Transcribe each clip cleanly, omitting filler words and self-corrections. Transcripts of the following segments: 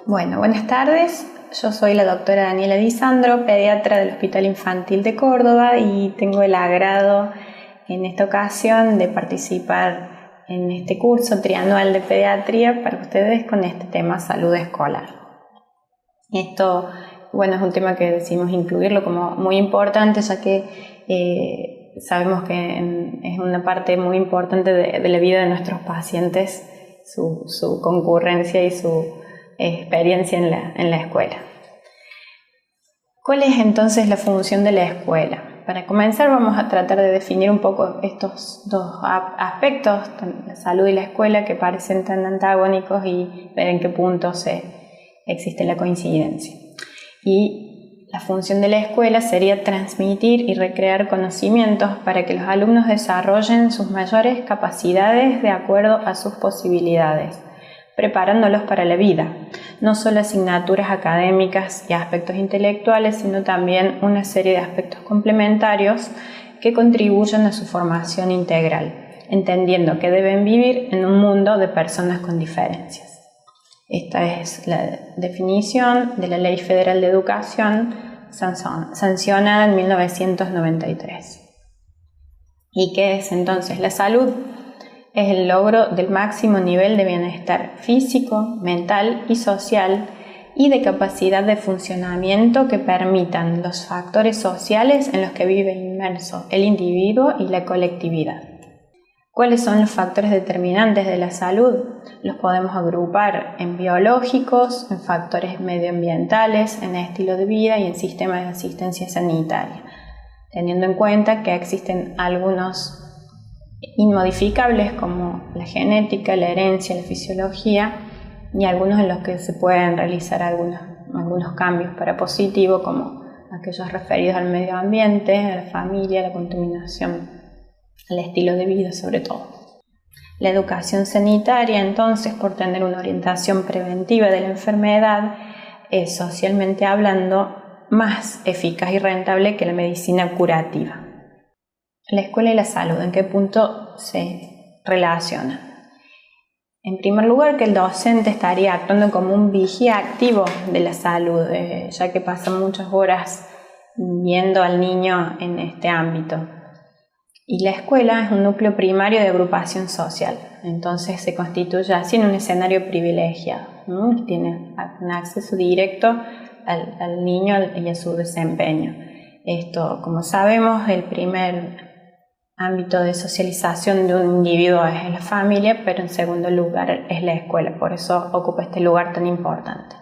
Bueno, buenas tardes. Yo soy la doctora Daniela Di Sandro, pediatra del Hospital Infantil de Córdoba y tengo el agrado en esta ocasión de participar en este curso trianual de pediatría para ustedes con este tema salud escolar. Esto, bueno, es un tema que decimos incluirlo como muy importante, ya que sabemos que es una parte muy importante de la vida de nuestros pacientes, su concurrencia y su experiencia en la escuela. ¿Cuál es entonces la función de la escuela? Para comenzar vamos a tratar de definir un poco estos dos aspectos, la salud y la escuela, que parecen tan antagónicos, y ver en qué punto existe la coincidencia. Y la función de la escuela sería transmitir y recrear conocimientos para que los alumnos desarrollen sus mayores capacidades de acuerdo a sus posibilidades, preparándolos para la vida, no solo asignaturas académicas y aspectos intelectuales, sino también una serie de aspectos complementarios que contribuyen a su formación integral, entendiendo que deben vivir en un mundo de personas con diferencias. Esta es la definición de la Ley Federal de Educación sancionada en 1993. ¿Y qué es entonces la salud? Es el logro del máximo nivel de bienestar físico, mental y social y de capacidad de funcionamiento que permitan los factores sociales en los que vive inmerso el individuo y la colectividad. ¿Cuáles son los factores determinantes de la salud? Los podemos agrupar en biológicos, en factores medioambientales, en estilo de vida y en sistemas de asistencia sanitaria, teniendo en cuenta que existen algunos inmodificables como la genética, la herencia, la fisiología, y algunos en los que se pueden realizar algunos cambios para positivo, como aquellos referidos al medio ambiente, a la familia, a la contaminación, al estilo de vida sobre todo. La educación sanitaria, entonces, por tener una orientación preventiva de la enfermedad, es, socialmente hablando, más eficaz y rentable que la medicina curativa. La escuela y la salud, ¿en qué punto se relacionan? En primer lugar, que el docente estaría actuando como un vigía activo de la salud, ya que pasa muchas horas viendo al niño en este ámbito. Y la escuela es un núcleo primario de agrupación social, entonces se constituye así en un escenario privilegiado, ¿no? Que tiene un acceso directo al niño y a su desempeño. Esto, como sabemos, el primer ámbito de socialización de un individuo es la familia, pero en segundo lugar es la escuela, por eso ocupa este lugar tan importante.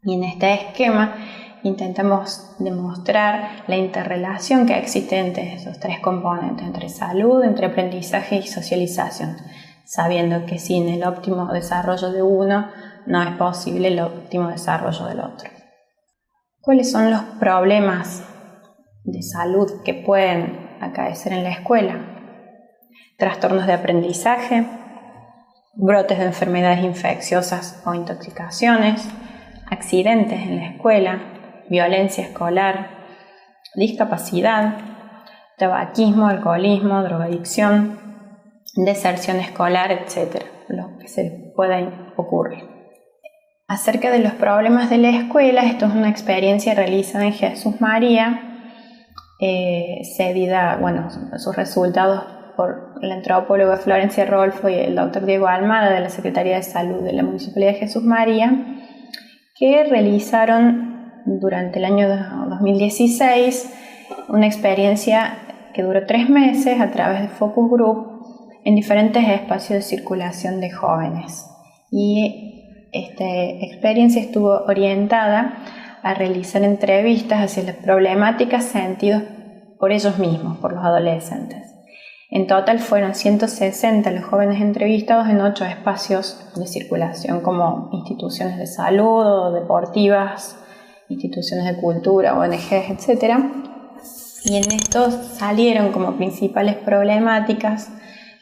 Y en este esquema intentamos demostrar la interrelación que existe entre esos tres componentes, entre salud, entre aprendizaje y socialización, sabiendo que sin el óptimo desarrollo de uno no es posible el óptimo desarrollo del otro. ¿Cuáles son los problemas de salud que pueden acaecer en la escuela? Trastornos de aprendizaje, brotes de enfermedades infecciosas o intoxicaciones, accidentes en la escuela, violencia escolar, discapacidad, tabaquismo, alcoholismo, drogadicción, deserción escolar, etc., lo que se pueda ocurrir. Acerca de los problemas de la escuela, esto es una experiencia realizada en Jesús María, cedida, sus resultados por la antropóloga Florencia Rolfo y el doctor Diego Almada de la Secretaría de Salud de la Municipalidad de Jesús María, que realizaron durante el año 2016 una experiencia que duró 3 meses a través de focus group en diferentes espacios de circulación de jóvenes. Y esta experiencia estuvo orientada a realizar entrevistas hacia las problemáticas sentidas por ellos mismos, por los adolescentes. En total fueron 160 los jóvenes entrevistados en 8 espacios de circulación, como instituciones de salud o deportivas, instituciones de cultura, ONGs, etc. Y en estos salieron como principales problemáticas,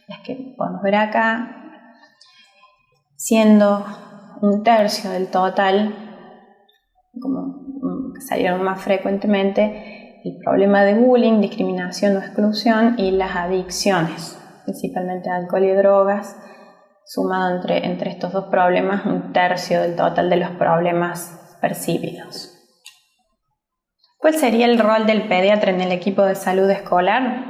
las que podemos ver acá, siendo 1/3 del total, como salieron más frecuentemente, el problema de bullying, discriminación o exclusión y las adicciones, principalmente alcohol y drogas, sumado entre estos dos problemas, 1/3 del total de los problemas percibidos. ¿Cuál sería el rol del pediatra en el equipo de salud escolar?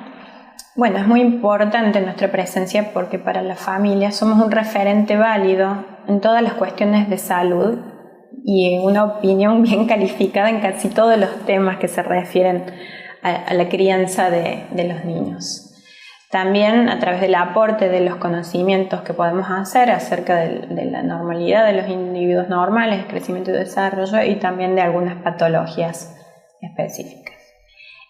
Bueno, es muy importante nuestra presencia porque para la familia somos un referente válido en todas las cuestiones de salud y una opinión bien calificada en casi todos los temas que se refieren a la crianza de los niños. También a través del aporte de los conocimientos que podemos hacer acerca de la normalidad de los individuos normales, crecimiento y desarrollo y también de algunas patologías específicas.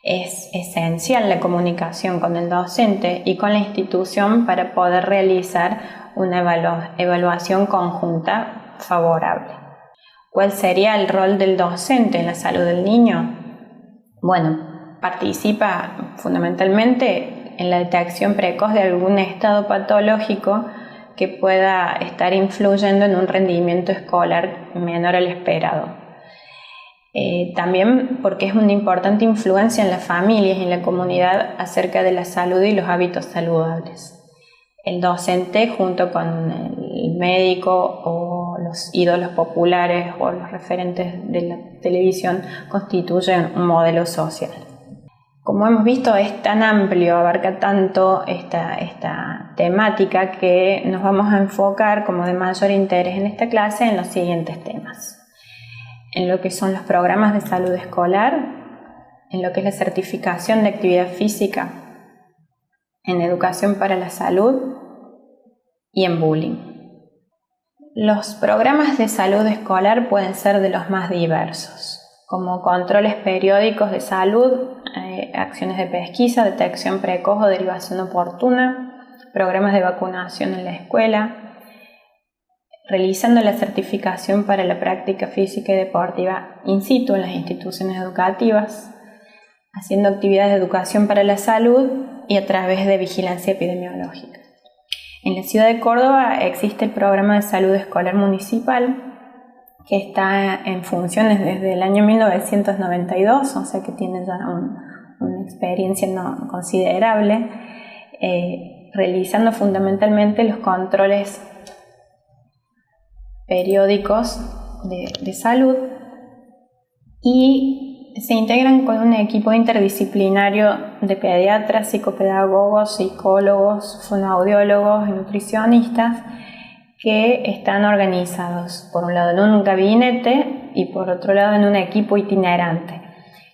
Es esencial la comunicación con el docente y con la institución para poder realizar una evaluación conjunta favorable. ¿Cuál sería el rol del docente en la salud del niño? Bueno, participa fundamentalmente en la detección precoz de algún estado patológico que pueda estar influyendo en un rendimiento escolar menor al esperado. También porque es una importante influencia en las familias y en la comunidad acerca de la salud y los hábitos saludables. El docente, junto con el médico o los ídolos populares o los referentes de la televisión, constituyen un modelo social. Como hemos visto, es tan amplio, abarca tanto esta temática que nos vamos a enfocar como de mayor interés en esta clase en los siguientes temas. En lo que son los programas de salud escolar, en lo que es la certificación de actividad física, en educación para la salud y en bullying. Los programas de salud escolar pueden ser de los más diversos, como controles periódicos de salud, acciones de pesquisa, detección precoz o derivación oportuna, programas de vacunación en la escuela, realizando la certificación para la práctica física y deportiva in situ en las instituciones educativas, haciendo actividades de educación para la salud y a través de vigilancia epidemiológica. En la ciudad de Córdoba existe el programa de salud escolar municipal que está en funciones desde el año 1992, o sea que tiene ya una experiencia considerable, realizando fundamentalmente los controles periódicos de salud y se integran con un equipo interdisciplinario de pediatras, psicopedagogos, psicólogos, fonoaudiólogos y nutricionistas que están organizados por un lado en un gabinete y por otro lado en un equipo itinerante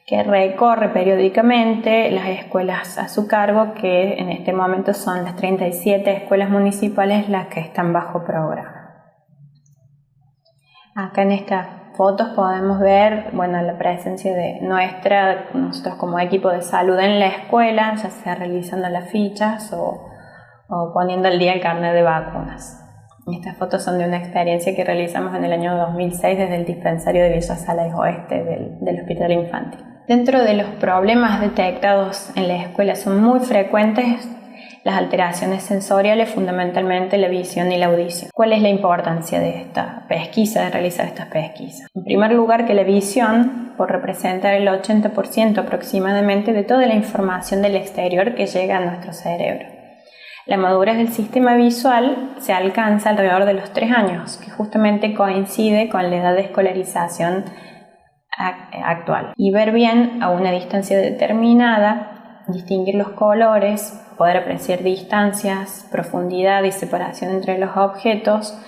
que recorre periódicamente las escuelas a su cargo, que en este momento son las 37 escuelas municipales las que están bajo programa. Acá en estas fotos podemos ver la presencia de nosotros como equipo de salud en la escuela, ya sea realizando las fichas o poniendo al día el carnet de vacunas. Estas fotos son de una experiencia que realizamos en el año 2006 desde el dispensario de Villa Salas Oeste del Hospital Infantil. Dentro de los problemas detectados en la escuela son muy frecuentes las alteraciones sensoriales, fundamentalmente la visión y la audición. ¿Cuál es la importancia de esta pesquisa, de realizar estas pesquisas? En primer lugar, que la visión, por representar el 80% aproximadamente de toda la información del exterior que llega a nuestro cerebro. La madurez del sistema visual se alcanza alrededor de los 3 años, que justamente coincide con la edad de escolarización actual. Y ver bien a una distancia determinada, distinguir los colores, poder apreciar distancias, profundidad y separación entre los objetos,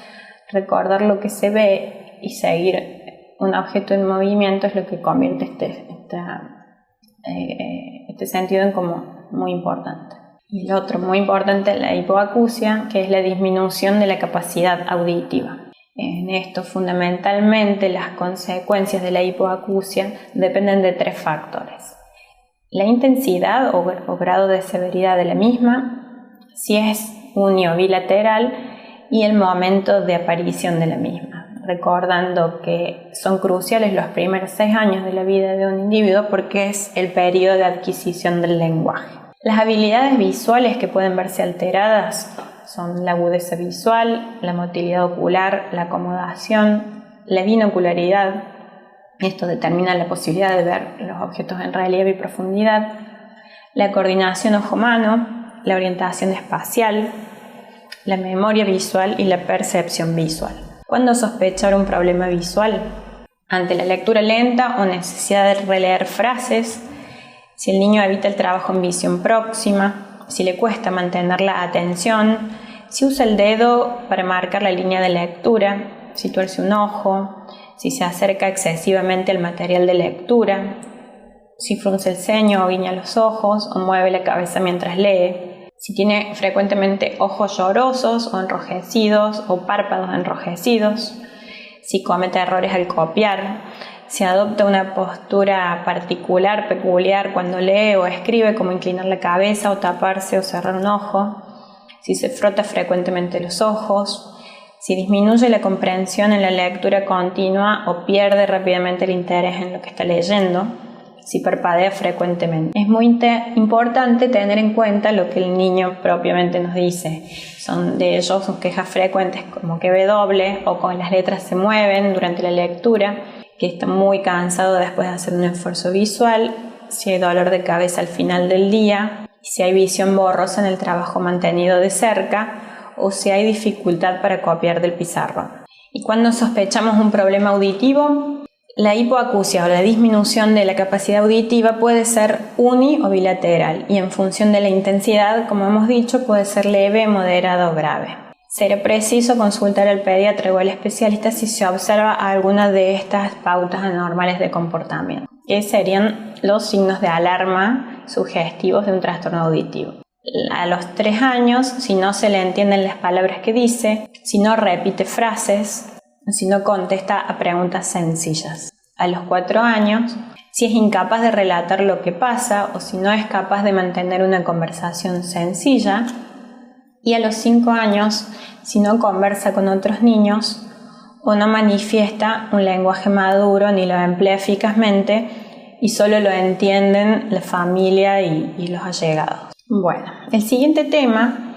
recordar lo que se ve y seguir un objeto en movimiento es lo que convierte este sentido en como muy importante. Y el otro muy importante es la hipoacusia, que es la disminución de la capacidad auditiva. En esto, fundamentalmente, las consecuencias de la hipoacusia dependen de 3 factores. La intensidad o grado de severidad de la misma, si es unio bilateral, y el momento de aparición de la misma. Recordando que son cruciales los primeros 6 años de la vida de un individuo porque es el periodo de adquisición del lenguaje. Las habilidades visuales que pueden verse alteradas son la agudeza visual, la motilidad ocular, la acomodación, la binocularidad. Esto determina la posibilidad de ver los objetos en relieve y profundidad, la coordinación ojo-mano, la orientación espacial, la memoria visual y la percepción visual. ¿Cuándo sospechar un problema visual? Ante la lectura lenta o necesidad de releer frases, si el niño evita el trabajo en visión próxima, si le cuesta mantener la atención, si usa el dedo para marcar la línea de lectura, si tuerce un ojo, si se acerca excesivamente al material de lectura, si frunce el ceño o guiña los ojos o mueve la cabeza mientras lee, si tiene frecuentemente ojos llorosos o enrojecidos o párpados enrojecidos, si comete errores al copiar, si adopta una postura particular, peculiar cuando lee o escribe, como inclinar la cabeza o taparse o cerrar un ojo, si se frota frecuentemente los ojos, si disminuye la comprensión en la lectura continua o pierde rápidamente el interés en lo que está leyendo, si parpadea frecuentemente. Es muy importante tener en cuenta lo que el niño propiamente nos dice. Son de ellos sus quejas frecuentes como que ve doble o con las letras se mueven durante la lectura, que está muy cansado después de hacer un esfuerzo visual, si hay dolor de cabeza al final del día, si hay visión borrosa en el trabajo mantenido de cerca o si hay dificultad para copiar del pizarrón. ¿Y cuando sospechamos un problema auditivo? La hipoacusia o la disminución de la capacidad auditiva puede ser uni o bilateral y en función de la intensidad, como hemos dicho, puede ser leve, moderada o grave. Será preciso consultar al pediatra o al especialista si se observa alguna de estas pautas anormales de comportamiento, que serían los signos de alarma sugestivos de un trastorno auditivo. A los 3 años, si no se le entienden las palabras que dice, si no repite frases, si no contesta a preguntas sencillas. A los 4 años, si es incapaz de relatar lo que pasa o si no es capaz de mantener una conversación sencilla. Y a los 5 años, si no conversa con otros niños o no manifiesta un lenguaje maduro ni lo emplea eficazmente y solo lo entienden la familia y los allegados. Bueno, el siguiente tema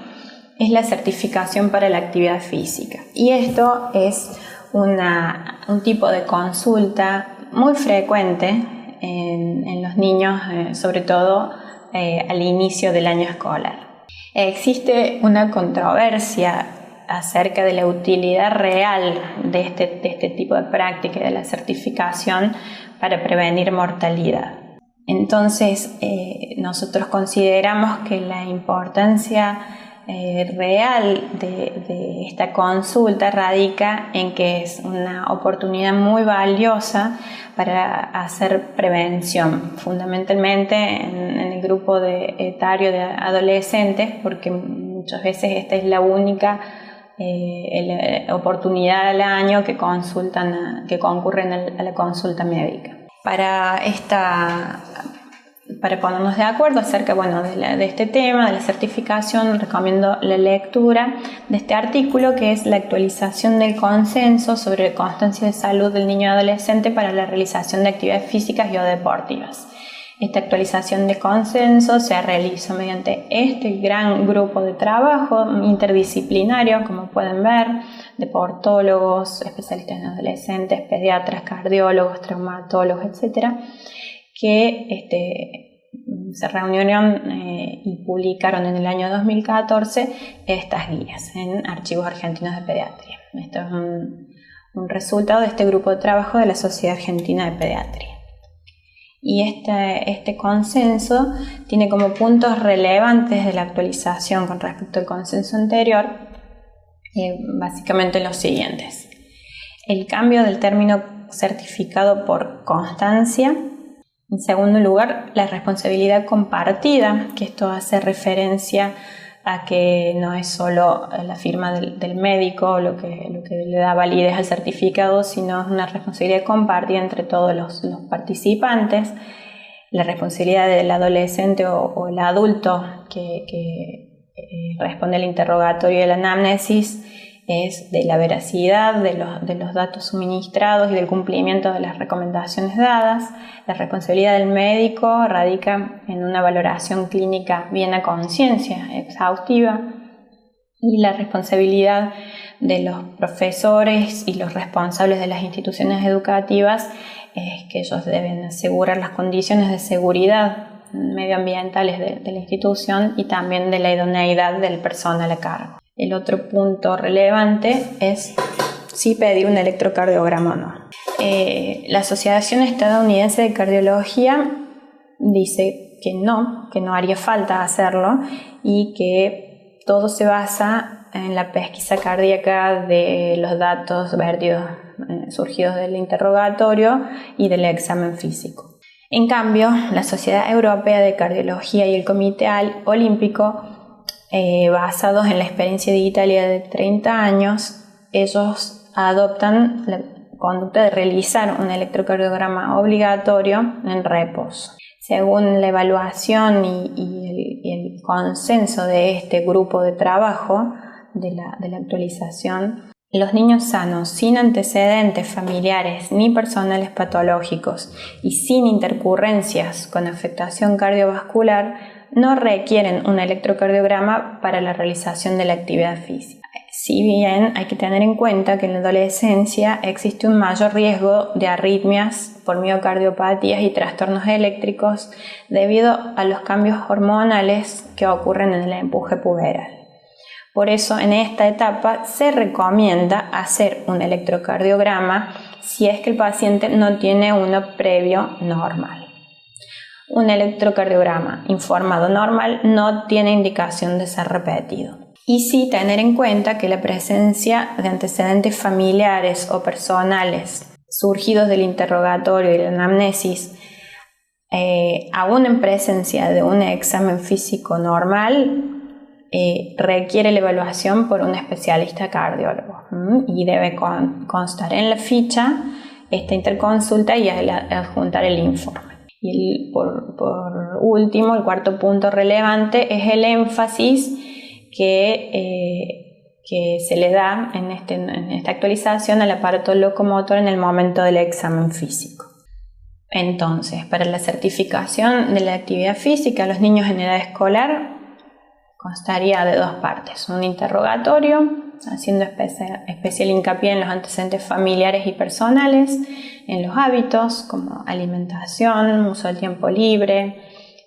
es la certificación para la actividad física. Y esto es un tipo de consulta muy frecuente en los niños, sobre todo al inicio del año escolar. Existe una controversia acerca de la utilidad real de este tipo de práctica y de la certificación para prevenir mortalidad. Entonces, nosotros consideramos que la importancia real de esta consulta radica en que es una oportunidad muy valiosa para hacer prevención, fundamentalmente en el grupo etario de adolescentes, porque muchas veces esta es la única oportunidad al año que concurren a la consulta médica. Para ponernos de acuerdo acerca de este tema, de la certificación, recomiendo la lectura de este artículo, que es la actualización del consenso sobre la constancia de salud del niño y adolescente para la realización de actividades físicas y o deportivas. Esta actualización de consenso se realizó mediante este gran grupo de trabajo interdisciplinario, como pueden ver, deportólogos, especialistas en adolescentes, pediatras, cardiólogos, traumatólogos, etcétera, que se reunieron y publicaron en el año 2014 estas guías en Archivos Argentinos de Pediatría. Esto es un resultado de este grupo de trabajo de la Sociedad Argentina de Pediatría. Y este consenso tiene como puntos relevantes de la actualización con respecto al consenso anterior, básicamente los siguientes: el cambio del término certificado por constancia. En segundo lugar, la responsabilidad compartida, que esto hace referencia a que no es solo la firma del médico lo que le da validez al certificado, sino es una responsabilidad compartida entre todos los participantes. La responsabilidad del adolescente o el adulto que responde al interrogatorio y a la anamnesis es de la veracidad de los datos suministrados y del cumplimiento de las recomendaciones dadas. La responsabilidad del médico radica en una valoración clínica bien a conciencia, exhaustiva, y la responsabilidad de los profesores y los responsables de las instituciones educativas es que ellos deben asegurar las condiciones de seguridad medioambientales de la institución y también de la idoneidad del personal a cargo. El otro punto relevante es si pedir un electrocardiograma o no. La Asociación Estadounidense de Cardiología dice que no haría falta hacerlo y que todo se basa en la pesquisa cardíaca de los datos vertidos, surgidos del interrogatorio y del examen físico. En cambio, la Sociedad Europea de Cardiología y el Comité Olímpico, basados en la experiencia de Italia de 30 años, ellos adoptan la conducta de realizar un electrocardiograma obligatorio en reposo. Según la evaluación y el consenso de este grupo de trabajo de la actualización, los niños sanos, sin antecedentes familiares ni personales patológicos y sin intercurrencias con afectación cardiovascular, no requieren un electrocardiograma para la realización de la actividad física. Si bien hay que tener en cuenta que en la adolescencia existe un mayor riesgo de arritmias por miocardiopatías y trastornos eléctricos debido a los cambios hormonales que ocurren en el empuje puberal. Por eso, en esta etapa se recomienda hacer un electrocardiograma si es que el paciente no tiene uno previo normal. Un electrocardiograma informado normal no tiene indicación de ser repetido. Y sí tener en cuenta que la presencia de antecedentes familiares o personales surgidos del interrogatorio y la anamnesis, aún en presencia de un examen físico normal, requiere la evaluación por un especialista cardiólogo y debe constar en la ficha esta interconsulta y adjuntar el informe. Y por último, el cuarto punto relevante es el énfasis que se le da en esta actualización al aparato locomotor en el momento del examen físico. Entonces, para la certificación de la actividad física a los niños en edad escolar constaría de dos partes: un interrogatorio, haciendo especial hincapié en los antecedentes familiares y personales, en los hábitos como alimentación, uso del tiempo libre,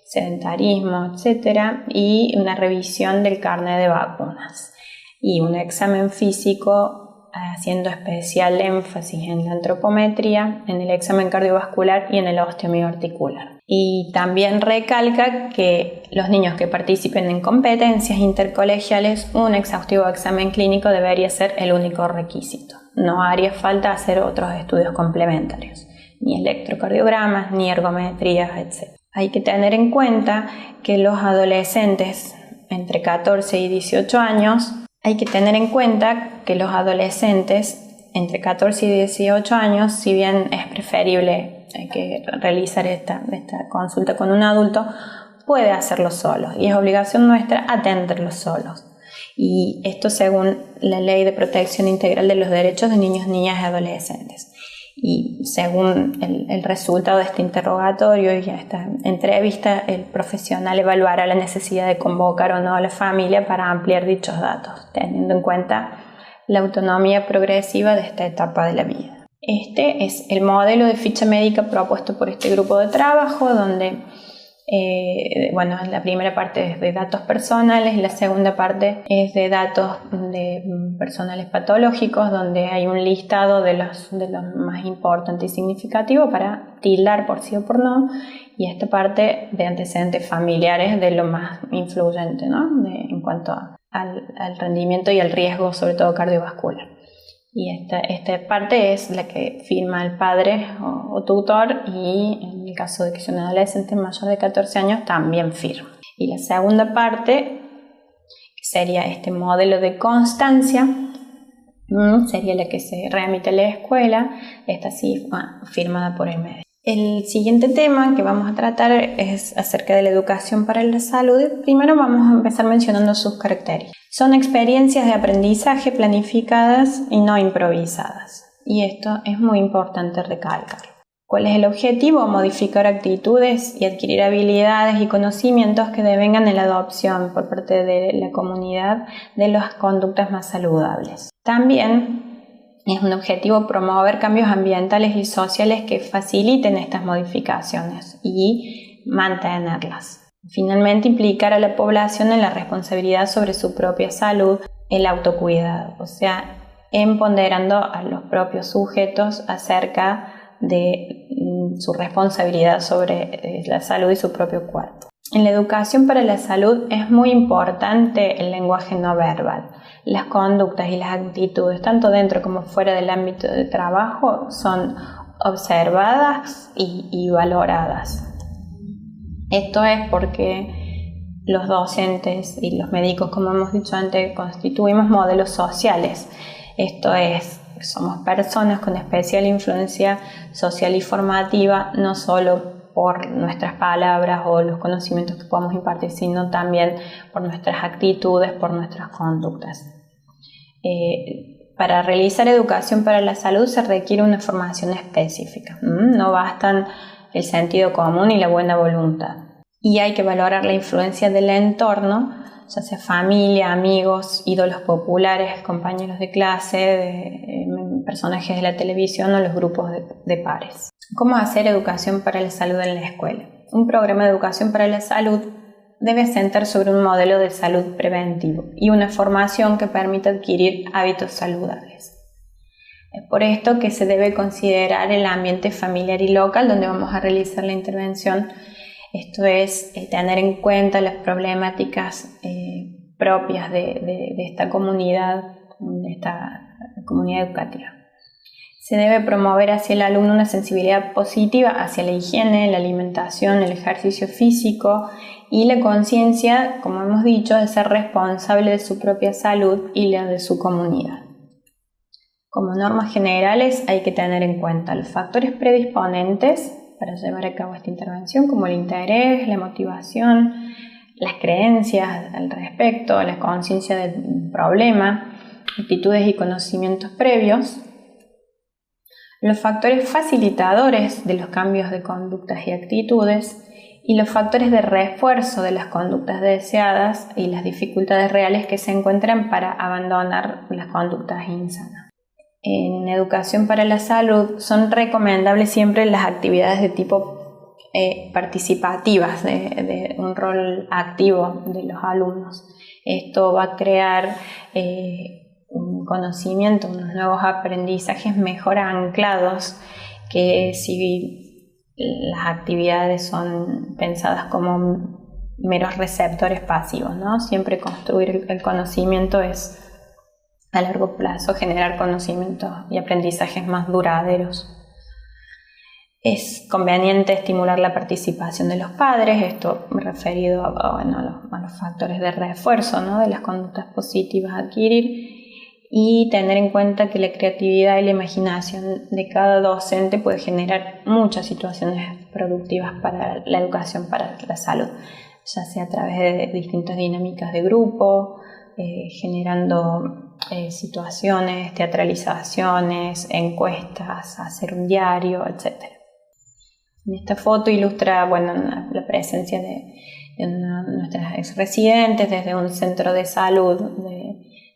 sedentarismo, etc., y una revisión del carnet de vacunas, y un examen físico haciendo especial énfasis en la antropometría, en el examen cardiovascular y en el osteomioarticular. Y también recalca que los niños que participen en competencias intercolegiales, un exhaustivo examen clínico debería ser el único requisito. No haría falta hacer otros estudios complementarios, ni electrocardiogramas, ni ergometrías, etc. Hay que tener en cuenta que los adolescentes entre 14 y 18 años, si bien es preferible que realizar esta consulta con un adulto, puede hacerlo solo y es obligación nuestra atenderlos solos. Y esto según la Ley de Protección Integral de los Derechos de Niños, Niñas y Adolescentes. Y según el resultado de este interrogatorio y esta entrevista, el profesional evaluará la necesidad de convocar o no a la familia para ampliar dichos datos, teniendo en cuenta la autonomía progresiva de esta etapa de la vida. Este es el modelo de ficha médica propuesto por este grupo de trabajo, donde la primera parte es de datos personales y la segunda parte es de datos de personales patológicos, donde hay un listado de los más importantes y significativos para tildar por sí o por no, y esta parte de antecedentes familiares de lo más influyente, ¿no? En cuanto al rendimiento y al riesgo, sobre todo cardiovascular. Y esta parte es la que firma el padre o tutor, y en el caso de que sea un adolescente mayor de 14 años también firma. Y la segunda parte, que sería este modelo de constancia, sería la que se remite a la escuela, esta sí firmada por el médico. El siguiente tema que vamos a tratar es acerca de la educación para la salud. Primero vamos a empezar mencionando sus características. Son experiencias de aprendizaje planificadas y no improvisadas. Y esto es muy importante recalcar. ¿Cuál es el objetivo? Modificar actitudes y adquirir habilidades y conocimientos que devengan en la adopción por parte de la comunidad de las conductas más saludables. También es un objetivo promover cambios ambientales y sociales que faciliten estas modificaciones y mantenerlas. Finalmente, implicar a la población en la responsabilidad sobre su propia salud el autocuidado, o sea, empoderando a los propios sujetos acerca de su responsabilidad sobre la salud y su propio cuerpo. En la educación para la salud es muy importante el lenguaje no verbal. Las conductas y las actitudes, tanto dentro como fuera del ámbito de trabajo, son observadas y valoradas. Esto es porque los docentes y los médicos, como hemos dicho antes, constituimos modelos sociales. Esto es, somos personas con especial influencia social y formativa, no solo por nuestras palabras o los conocimientos que podamos impartir, sino también por nuestras actitudes, por nuestras conductas. Para realizar educación para la salud se requiere una formación específica. No bastan el sentido común y la buena voluntad. Y hay que valorar la influencia del entorno, ya sea familia, amigos, ídolos populares, compañeros de clase, personajes de la televisión o los grupos de pares. ¿Cómo hacer educación para la salud en la escuela? Un programa de educación para la salud debe asentar sobre un modelo de salud preventivo y una formación que permita adquirir hábitos saludables. Es por esto que se debe considerar el ambiente familiar y local donde vamos a realizar la intervención. Esto es tener en cuenta las problemáticas propias de esta comunidad educativa. Se debe promover hacia el alumno una sensibilidad positiva hacia la higiene, la alimentación, el ejercicio físico y la conciencia, como hemos dicho, de ser responsable de su propia salud y la de su comunidad. Como normas generales hay que tener en cuenta los factores predisponentes para llevar a cabo esta intervención, como el interés, la motivación, las creencias al respecto, la conciencia del problema, actitudes y conocimientos previos, los factores facilitadores de los cambios de conductas y actitudes y los factores de refuerzo de las conductas deseadas y las dificultades reales que se encuentran para abandonar las conductas insanas. En educación para la salud son recomendables siempre las actividades de tipo participativas, de un rol activo de los alumnos. Esto va a crear un conocimiento, unos nuevos aprendizajes mejor anclados que si las actividades son pensadas como meros receptores pasivos, ¿no? Siempre construir el conocimiento es a largo plazo generar conocimientos y aprendizajes más duraderos. Es conveniente estimular la participación de los padres, esto referido a los factores de refuerzo, ¿no? De las conductas positivas a adquirir, y tener en cuenta que la creatividad y la imaginación de cada docente puede generar muchas situaciones productivas para la educación para la salud, ya sea a través de distintas dinámicas de grupo, generando situaciones, teatralizaciones, encuestas, hacer un diario, etc. En esta foto ilustra la presencia de nuestras exresidentes desde un centro de salud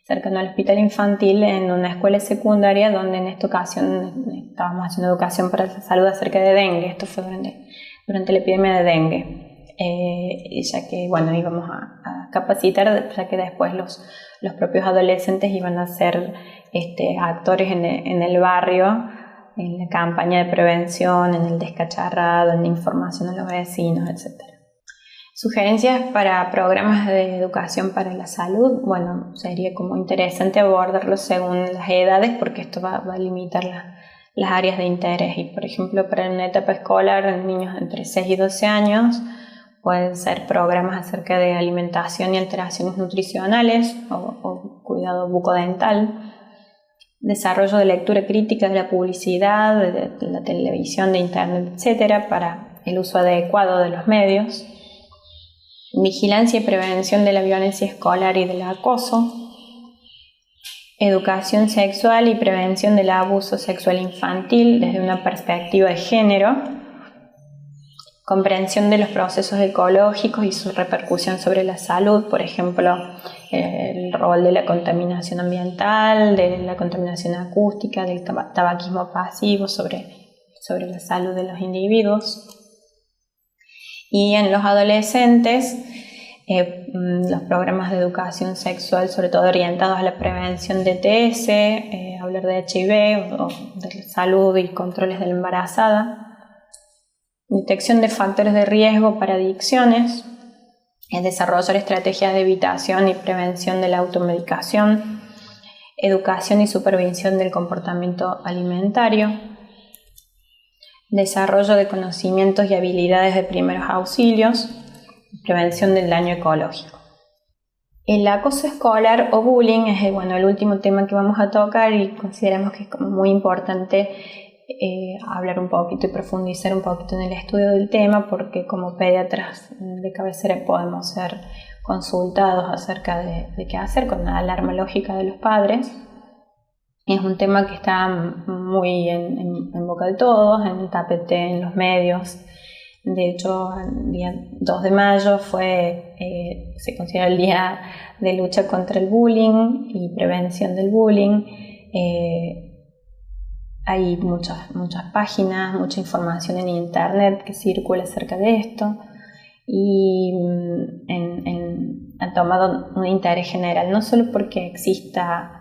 cercano al hospital infantil en una escuela secundaria donde en esta ocasión estábamos haciendo educación para la salud acerca de dengue. Esto fue durante la epidemia de dengue, ya que íbamos a capacitar, ya que después los propios adolescentes iban a ser actores en el barrio, en la campaña de prevención, en el descacharrado, en la información a los vecinos, etc. Sugerencias para programas de educación para la salud. Sería como interesante abordarlo según las edades, porque esto va a limitar las áreas de interés. Y por ejemplo, para una etapa escolar, en niños entre 6 y 12 años, pueden ser programas acerca de alimentación y alteraciones nutricionales o cuidado bucodental, desarrollo de lectura crítica de la publicidad, de la televisión, de internet, etc., para el uso adecuado de los medios, vigilancia y prevención de la violencia escolar y del acoso, educación sexual y prevención del abuso sexual infantil desde una perspectiva de género, comprensión de los procesos ecológicos y su repercusión sobre la salud, por ejemplo, el rol de la contaminación ambiental, de la contaminación acústica, del tabaquismo pasivo sobre la salud de los individuos. Y en los adolescentes, los programas de educación sexual, sobre todo orientados a la prevención de ETS, hablar de HIV o de salud y controles de la embarazada, detección de factores de riesgo para adicciones, desarrollar estrategias de evitación y prevención de la automedicación, educación y supervisión del comportamiento alimentario, desarrollo de conocimientos y habilidades de primeros auxilios, prevención del daño ecológico. El acoso escolar o bullying es el último tema que vamos a tocar y consideramos que es como muy importante hablar un poquito y profundizar un poquito en el estudio del tema, porque como pediatras de cabecera podemos ser consultados acerca de qué hacer con la alarma lógica de los padres. Es un tema que está muy en boca de todos, en el tapete, en los medios. De hecho, el día 2 de mayo se considera el día de lucha contra el bullying y prevención del bullying. Hay muchas páginas, mucha información en internet que circula acerca de esto y ha tomado un interés general, no solo porque exista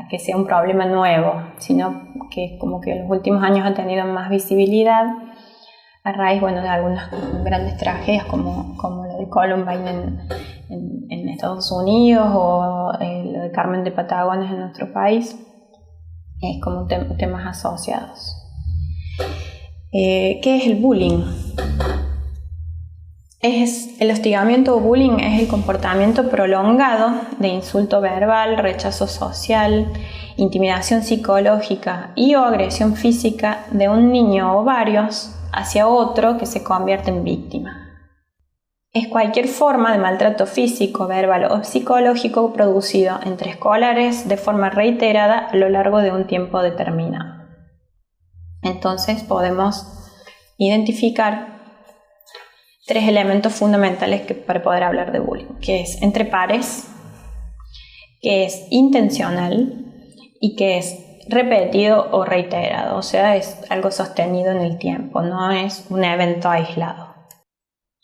que sea un problema nuevo, sino que como que en los últimos años ha tenido más visibilidad a raíz de algunas grandes tragedias como lo de Columbine en Estados Unidos o lo de Carmen de Patagones en nuestro país, es como temas asociados. ¿Qué es el bullying? El hostigamiento o bullying es el comportamiento prolongado de insulto verbal, rechazo social, intimidación psicológica y o agresión física de un niño o varios hacia otro que se convierte en víctima. Es cualquier forma de maltrato físico, verbal o psicológico producido entre escolares de forma reiterada a lo largo de un tiempo determinado. Entonces podemos identificar 3 elementos fundamentales para poder hablar de bullying, que es entre pares, que es intencional y que es repetido o reiterado, o sea, es algo sostenido en el tiempo, no es un evento aislado.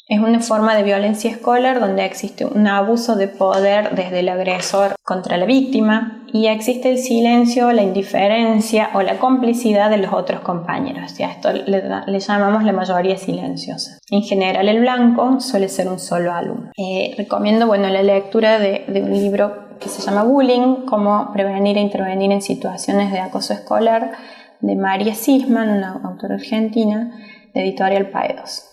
Es una forma de violencia escolar donde existe un abuso de poder desde el agresor contra la víctima y existe el silencio, la indiferencia o la complicidad de los otros compañeros. Y a esto le llamamos la mayoría silenciosa. En general el blanco suele ser un solo alumno. Recomiendo la lectura de un libro que se llama Bullying, cómo prevenir e intervenir en situaciones de acoso escolar, de María Sisman, una autora argentina, de Editorial Paidós.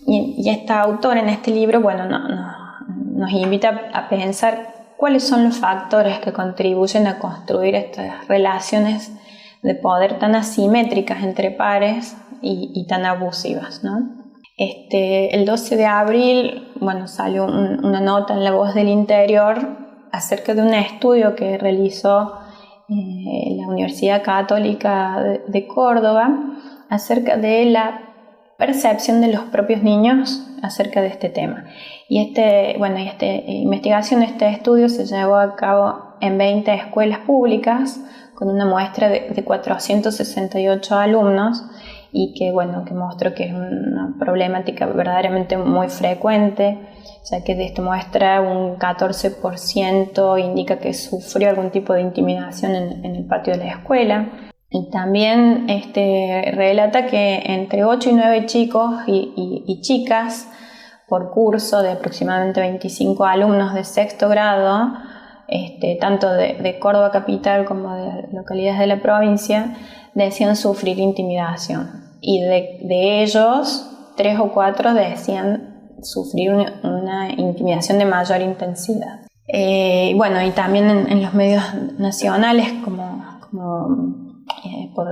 Y esta autora en este libro nos invita a pensar cuáles son los factores que contribuyen a construir estas relaciones de poder tan asimétricas entre pares y tan abusivas, ¿no? El 12 de abril salió una nota en La Voz del Interior acerca de un estudio que realizó la Universidad Católica de Córdoba acerca de la percepción de los propios niños acerca de este tema. Y esta investigación, este estudio se llevó a cabo en 20 escuelas públicas con una muestra de 468 alumnos y que mostró que es una problemática verdaderamente muy frecuente, ya que de esta muestra un 14% indica que sufrió algún tipo de intimidación en el patio de la escuela. Y también relata que entre 8 y 9 chicos y chicas por curso de aproximadamente 25 alumnos de sexto grado, tanto de Córdoba capital como de localidades de la provincia, decían sufrir intimidación. Y de ellos, 3 o 4 decían sufrir una intimidación de mayor intensidad. Y también en los medios nacionales como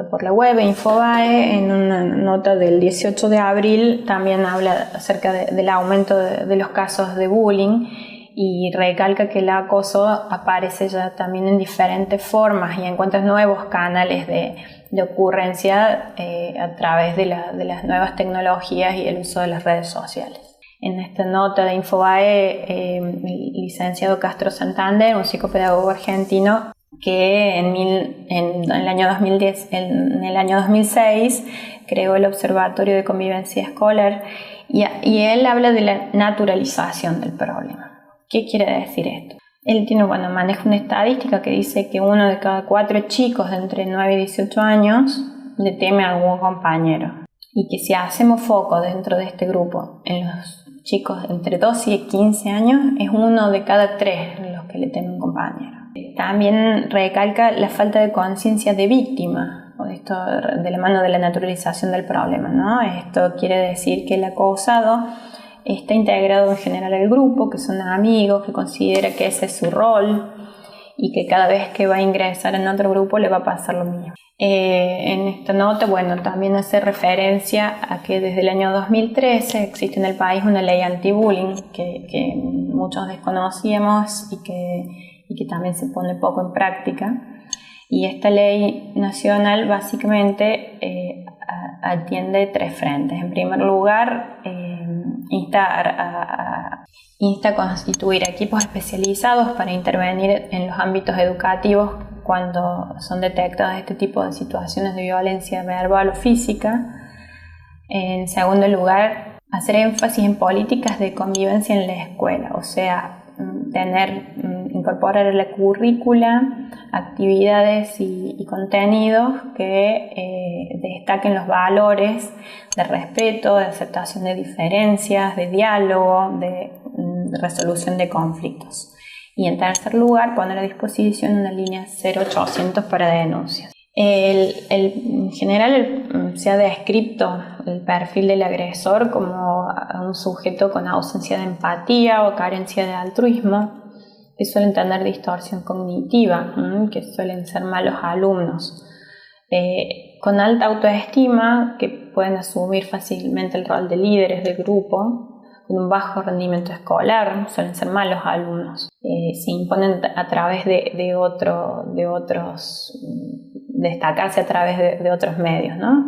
por la web Infobae, en una nota del 18 de abril también habla acerca del aumento de los casos de bullying y recalca que el acoso aparece ya también en diferentes formas y encuentra nuevos canales de ocurrencia a través de las nuevas tecnologías y el uso de las redes sociales. En esta nota de Infobae, el licenciado Castro Santander, un psicopedagogo argentino, que en el año 2010, en el año 2006 creó el Observatorio de Convivencia Escolar y él habla de la naturalización del problema. ¿Qué quiere decir esto? Él maneja una estadística que dice que 1 de cada 4 chicos de entre 9 y 18 años le teme a algún compañero, y que si hacemos foco dentro de este grupo en los chicos entre 12 y 15 años, es 1 de cada 3 los que le temen a un compañero. También recalca la falta de conciencia de víctima, o esto de la mano de la naturalización del problema, ¿no? Esto quiere decir que el acosado está integrado en general al grupo, que son amigos, que considera que ese es su rol y que cada vez que va a ingresar en otro grupo le va a pasar lo mismo. En esta nota, también hace referencia a que desde el año 2013 existe en el país una ley anti-bullying que muchos desconocíamos y que también se pone poco en práctica. Y esta ley nacional básicamente atiende 3 frentes. En primer lugar, insta a constituir equipos especializados para intervenir en los ámbitos educativos cuando son detectadas este tipo de situaciones de violencia verbal o física. En segundo lugar, hacer énfasis en políticas de convivencia en la escuela, o sea, incorporar en la currícula actividades y contenidos que destaquen los valores de respeto, de aceptación de diferencias, de diálogo, de resolución de conflictos. Y en tercer lugar, poner a disposición una línea 0800 para denuncias. En general se ha descrito el perfil del agresor como un sujeto con ausencia de empatía o carencia de altruismo, que suelen tener distorsión cognitiva, que suelen ser malos alumnos, con alta autoestima, que pueden asumir fácilmente el rol de líderes del grupo, con un bajo rendimiento escolar, suelen ser malos alumnos, se imponen a través de otros, destacarse a través de otros medios, ¿no?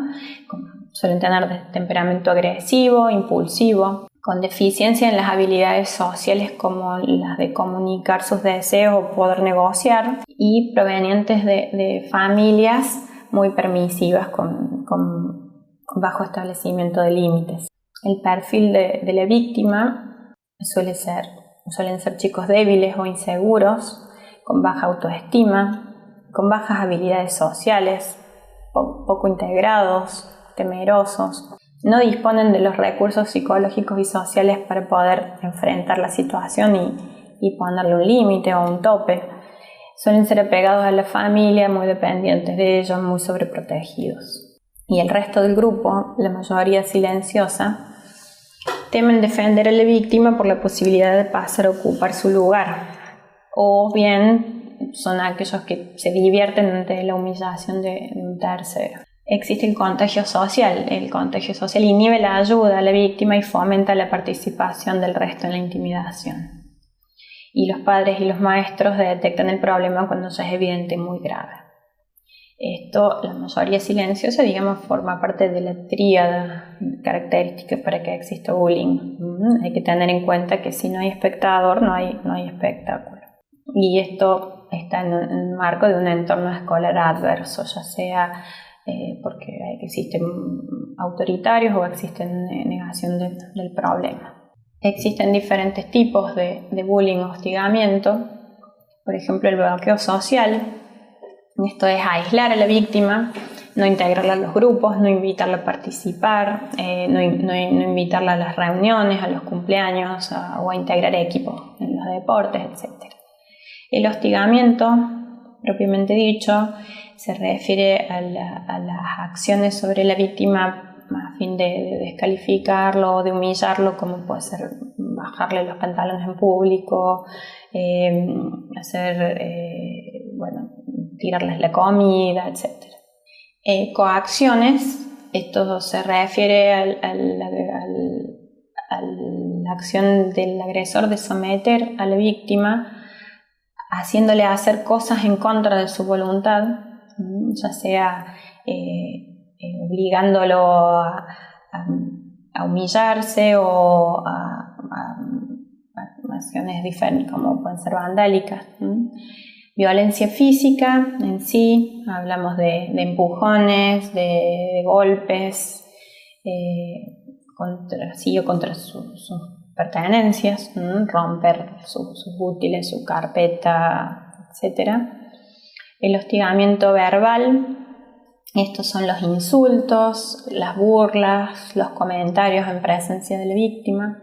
Suelen tener temperamento agresivo, impulsivo, con deficiencia en las habilidades sociales como las de comunicar sus deseos o poder negociar, y provenientes de familias muy permisivas con bajo establecimiento de límites. El perfil de la víctima suelen ser chicos débiles o inseguros, con baja autoestima, con bajas habilidades sociales, poco integrados, temerosos. No disponen de los recursos psicológicos y sociales para poder enfrentar la situación y ponerle un límite o un tope. Suelen ser apegados a la familia, muy dependientes de ellos, muy sobreprotegidos. Y el resto del grupo, la mayoría silenciosa, temen defender a la víctima por la posibilidad de pasar a ocupar su lugar, o bien son aquellos que se divierten ante la humillación de un tercero. Existe el contagio social. El contagio social inhibe la ayuda a la víctima y fomenta la participación del resto en la intimidación. Y los padres y los maestros detectan el problema cuando ya es evidente y muy grave. Esto, la mayoría silenciosa, forma parte de la tríada característica para que exista bullying. Hay que tener en cuenta que si no hay espectador, no hay espectáculo. Y esto está en el marco de un entorno escolar adverso, ya sea porque existen autoritarios o existen negación del problema. Existen diferentes tipos de bullying o hostigamiento. Por ejemplo, el bloqueo social. Esto es aislar a la víctima, no integrarla a los grupos, no invitarla a participar, no invitarla a las reuniones, a los cumpleaños o a integrar equipos en los deportes, etc. El hostigamiento, propiamente dicho, se refiere a las acciones sobre la víctima a fin de descalificarlo o de humillarlo, como puede ser bajarle los pantalones en público, tirarles la comida, etc. Coacciones, esto se refiere a la acción del agresor de someter a la víctima, haciéndole hacer cosas en contra de su voluntad, ya sea obligándolo a humillarse o a acciones diferentes, como pueden ser vandálicas, Violencia física en sí, hablamos de empujones, de golpes, contra sus pertenencias, romper sus útiles, su carpeta, etc. El hostigamiento verbal, estos son los insultos, las burlas, los comentarios en presencia de la víctima.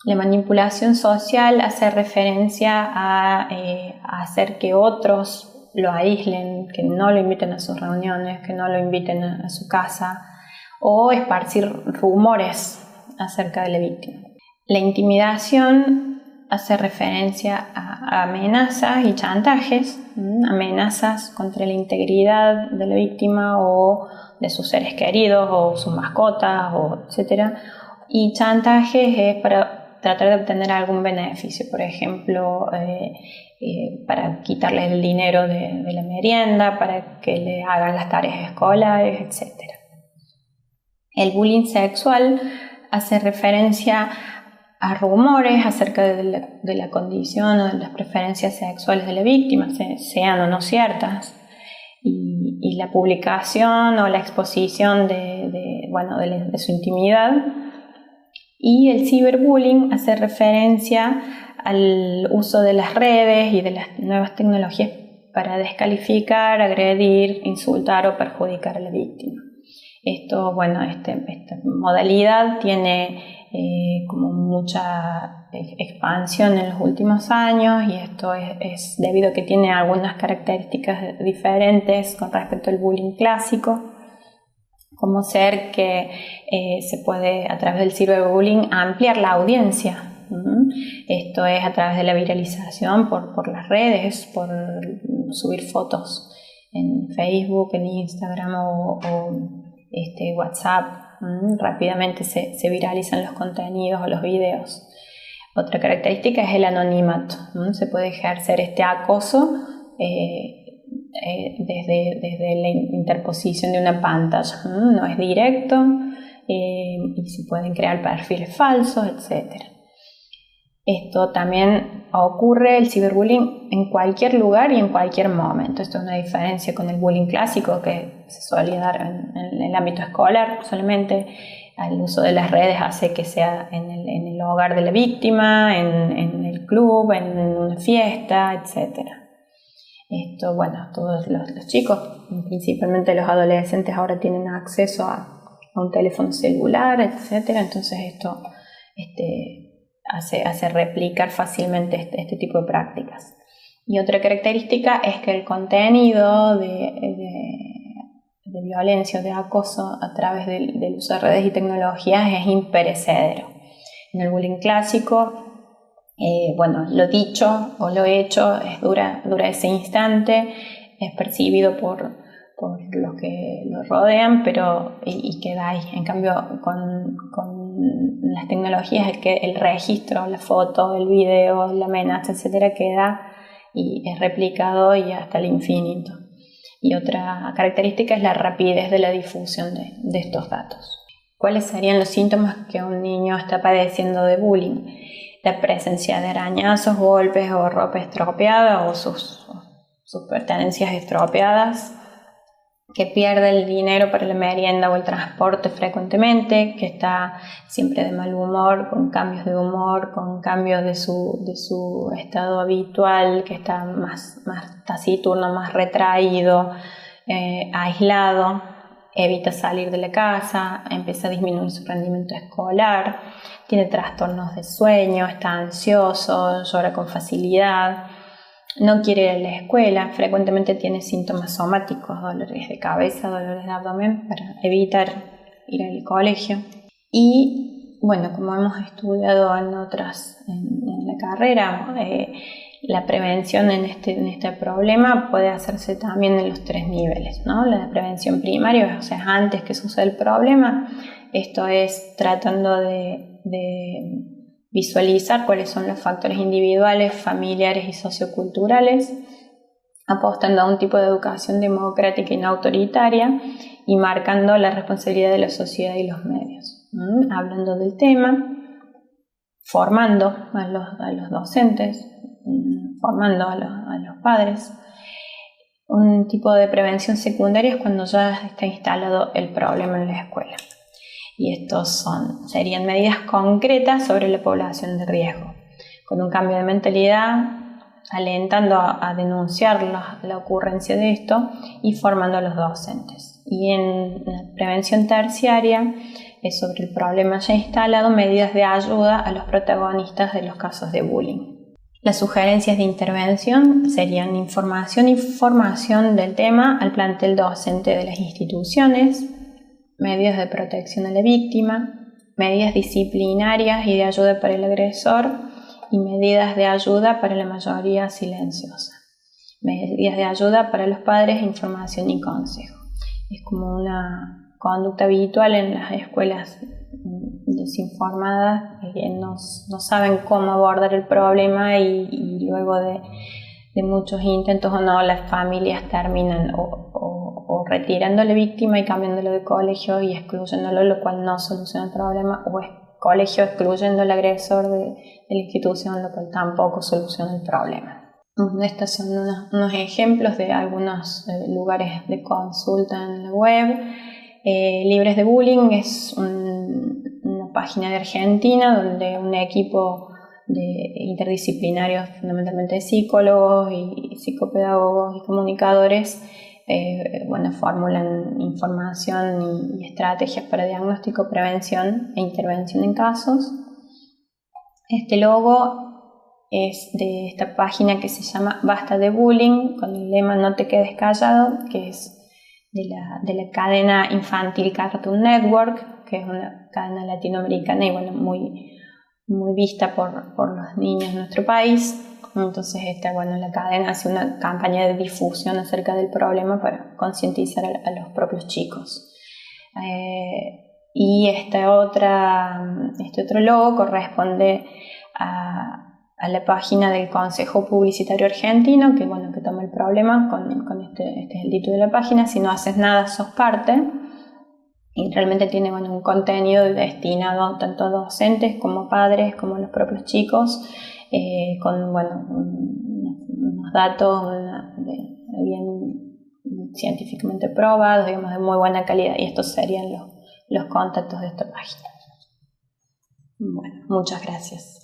La manipulación social hace referencia a hacer que otros lo aíslen, que no lo inviten a sus reuniones, que no lo inviten a su casa, o esparcir rumores acerca de la víctima. La intimidación hace referencia a amenazas y chantajes, amenazas contra la integridad de la víctima o de sus seres queridos o sus mascotas, etc. Y chantajes es para tratar de obtener algún beneficio, por ejemplo, para quitarles el dinero de la merienda, para que le hagan las tareas escolares, etc. El bullying sexual hace referencia a rumores acerca de la condición o de las preferencias sexuales de la víctima, sean o no ciertas, y la publicación o la exposición de su intimidad. Y el ciberbullying hace referencia al uso de las redes y de las nuevas tecnologías para descalificar, agredir, insultar o perjudicar a la víctima. Esta modalidad tiene como mucha expansión en los últimos años, y esto es debido a que tiene algunas características diferentes con respecto al bullying clásico, como ser que se puede a través del ciberbullying ampliar la audiencia. Esto es a través de la viralización por las redes, por subir fotos en Facebook, en Instagram o WhatsApp. Rápidamente se viralizan los contenidos o los videos. Otra característica es el anonimato. Se puede ejercer este acoso desde la interposición de una pantalla. No es directo y se pueden crear perfiles falsos, etc. Esto también ocurre, el ciberbullying, en cualquier lugar y en cualquier momento. Esto es una diferencia con el bullying clásico que se solía dar en el ámbito escolar solamente. El uso de las redes hace que sea en el hogar de la víctima, en el club, en una fiesta, etc. Todos los chicos, principalmente los adolescentes, ahora tienen acceso a un teléfono celular, etc. Entonces esto hace replicar fácilmente este tipo de prácticas. Y otra característica es que el contenido de violencia o de acoso a través del uso de redes y tecnologías es imperecedero. En el bullying clásico, lo dicho o lo hecho dura ese instante, es percibido por los que lo rodean, y queda ahí. En cambio, con las tecnologías, el registro, la foto, el video, la amenaza, etcétera, queda y es replicado y hasta el infinito. Y otra característica es la rapidez de la difusión de estos datos. ¿Cuáles serían los síntomas que un niño está padeciendo de bullying? La presencia de arañazos, golpes o ropa estropeada o sus pertenencias estropeadas, que pierde el dinero para la merienda o el transporte frecuentemente, que está siempre de mal humor, con cambios de humor, con cambios de su estado habitual, que está más taciturno, más retraído, aislado, evita salir de la casa, empieza a disminuir su rendimiento escolar, tiene trastornos de sueño, está ansioso, llora con facilidad, no quiere ir a la escuela, frecuentemente tiene síntomas somáticos, dolores de cabeza, dolores de abdomen, para evitar ir al colegio. Y como hemos estudiado en la carrera, la prevención en este problema puede hacerse también en los 3 niveles, ¿no? La prevención primaria, o sea, antes que suceda el problema, esto es tratando de visualizar cuáles son los factores individuales, familiares y socioculturales, apostando a un tipo de educación democrática y no autoritaria, y marcando la responsabilidad de la sociedad y los medios. Hablando del tema, formando a los docentes, informando a los padres. Un tipo de prevención secundaria es cuando ya está instalado el problema en la escuela. Y estos serían medidas concretas sobre la población de riesgo, con un cambio de mentalidad, alentando a denunciar la ocurrencia de esto y formando a los docentes. Y en la prevención terciaria es sobre el problema ya instalado, medidas de ayuda a los protagonistas de los casos de bullying. Las sugerencias de intervención serían información y formación del tema al plantel docente de las instituciones, medidas de protección a la víctima, medidas disciplinarias y de ayuda para el agresor y medidas de ayuda para la mayoría silenciosa, medidas de ayuda para los padres, información y consejo. Es como una conducta habitual en las escuelas desinformadas que no saben cómo abordar el problema y luego de muchos intentos o no, las familias terminan o retirando a la víctima y cambiándolo de colegio y excluyéndolo, lo cual no soluciona el problema, o es colegio excluyendo al agresor de la institución, lo cual tampoco soluciona el problema. Estos son unos ejemplos de algunos lugares de consulta en la web. Libres de Bullying es una página de Argentina donde un equipo de interdisciplinarios, fundamentalmente psicólogos y psicopedagogos y comunicadores, formulan información y estrategias para diagnóstico, prevención e intervención en casos. Este logo es de esta página que se llama Basta de Bullying, con el lema No te quedes callado, que es de la cadena infantil Cartoon Network, que es una cadena latinoamericana y muy vista por los niños en nuestro país. Entonces la cadena hace una campaña de difusión acerca del problema para concientizar a los propios chicos. Y este otro logo corresponde a la página del Consejo Publicitario Argentino, que toma el problema con este es el título de la página: si no haces nada, sos parte. Y realmente tiene un contenido destinado tanto a docentes como padres como a los propios chicos, con unos datos bien científicamente probados, de muy buena calidad, y estos serían los contactos de esta página. Muchas gracias.